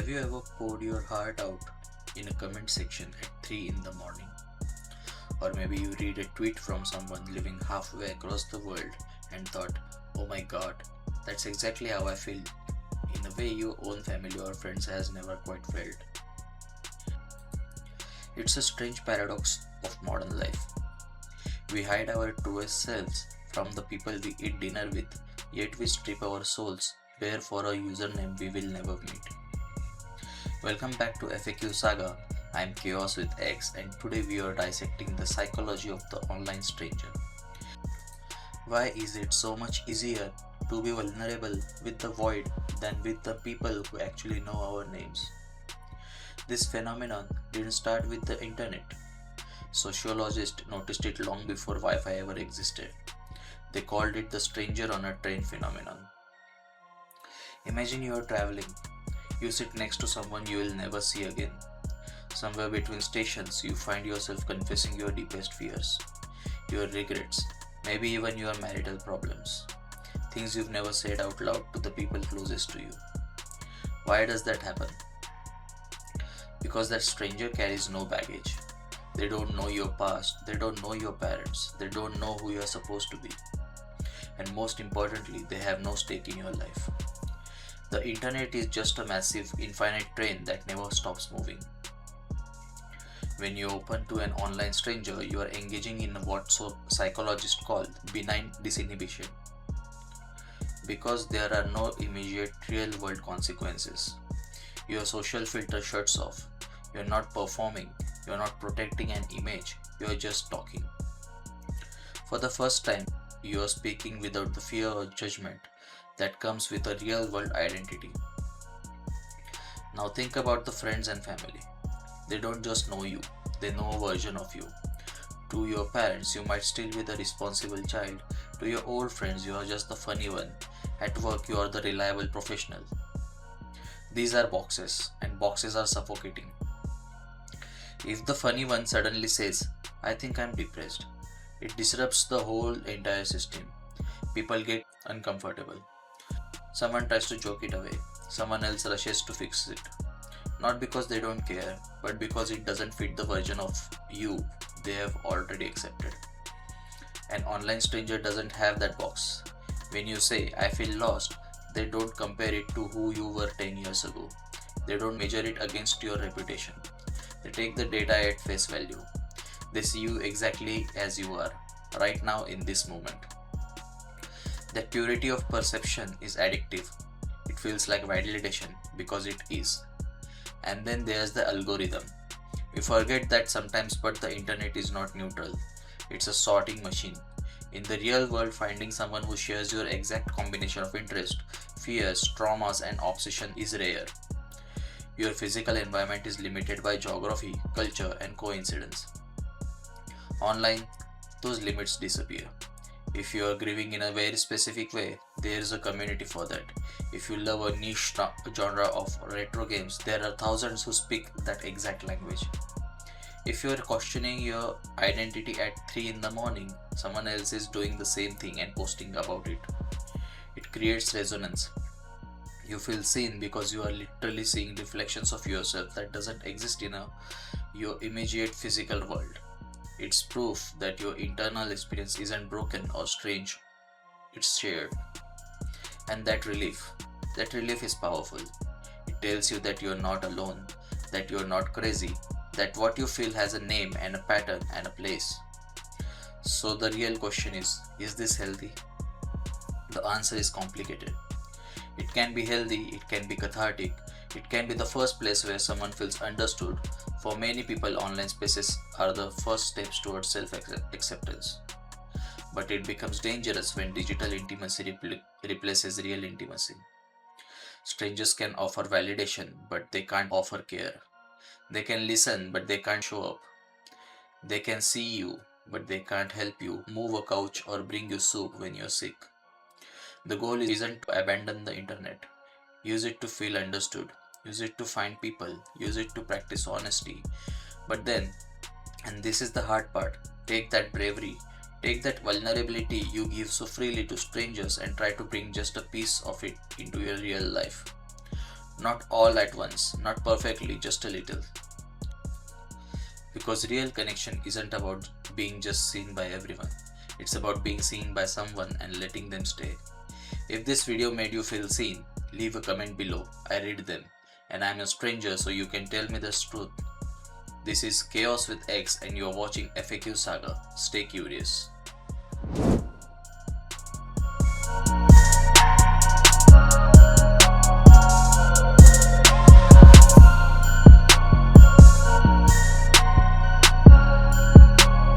Have you ever poured your heart out in a comment section at 3 in the morning? Or maybe you read a tweet from someone living halfway across the world and thought, oh my god, that's exactly how I feel, in a way your own family or friends has never quite felt. It's a strange paradox of modern life. We hide our truest selves from the people we eat dinner with, yet we strip our souls bare for a username we will never meet. Welcome back to FAQsaga. I'm Chaos with X, and today we are dissecting the psychology of the online stranger. Why is it so much easier to be vulnerable with the void than with the people who actually know our names? This phenomenon didn't start with the internet. Sociologists noticed it long before Wi-Fi ever existed. They called it the stranger on a train phenomenon. Imagine you are traveling. You sit next to someone you will never see again. Somewhere between stations, you find yourself confessing your deepest fears, your regrets, maybe even your marital problems, things you've never said out loud to the people closest to you. Why does that happen? Because that stranger carries no baggage. They don't know your past, they don't know your parents, they don't know who you are supposed to be. And most importantly, they have no stake in your life. The internet is just a massive, infinite train that never stops moving. When you open to an online stranger, you are engaging in what psychologists call benign disinhibition. Because there are no immediate real-world consequences. Your social filter shuts off. You are not performing. You are not protecting an image. You are just talking. For the first time, you are speaking without the fear or judgment that comes with a real-world identity. Now think about the friends and family. They don't just know you, they know a version of you. To your parents, you might still be the responsible child. To your old friends, you are just the funny one. At work, you are the reliable professional. These are boxes, and boxes are suffocating. If the funny one suddenly says, I think I'm depressed, it disrupts the whole entire system. People get uncomfortable. Someone tries to joke it away. Someone else rushes to fix it. Not because they don't care, but because it doesn't fit the version of you they have already accepted. An online stranger doesn't have that box. When you say, I feel lost, they don't compare it to who you were 10 years ago. They don't measure it against your reputation. They take the data at face value. They see you exactly as you are, right now in this moment. That purity of perception is addictive. It feels like validation because it is. And then there's the algorithm. We forget that sometimes, but the internet is not neutral. It's a sorting machine. In the real world, finding someone who shares your exact combination of interest, fears, traumas, and obsession is rare. Your physical environment is limited by geography, culture, and coincidence. Online, those limits disappear. If you are grieving in a very specific way, there is a community for that. If you love a niche genre of retro games, there are thousands who speak that exact language. If you are questioning your identity at 3 in the morning, someone else is doing the same thing and posting about it. It creates resonance. You feel seen because you are literally seeing reflections of yourself that doesn't exist in your immediate physical world. It's proof that your internal experience isn't broken or strange, it's shared. And that relief is powerful. It tells you that you're not alone, that you're not crazy, that what you feel has a name and a pattern and a place. So the real question is this healthy? The answer is complicated. It can be healthy, it can be cathartic, it can be the first place where someone feels understood. For many people, online spaces are the first steps towards self-acceptance. But it becomes dangerous when digital intimacy replaces real intimacy. Strangers can offer validation, but they can't offer care. They can listen, but they can't show up. They can see you, but they can't help you move a couch or bring you soup when you're sick. The goal isn't to abandon the internet. Use it to feel understood. Use it to find people. Use it to practice honesty. But then, and this is the hard part, take that bravery, take that vulnerability you give so freely to strangers and try to bring just a piece of it into your real life. Not all at once, not perfectly, just a little. Because real connection isn't about being just seen by everyone. It's about being seen by someone and letting them stay. If this video made you feel seen, leave a comment below. I read them. And I'm a stranger, so you can tell me the truth. This is Chaos with X and you're watching FAQ Saga. Stay curious.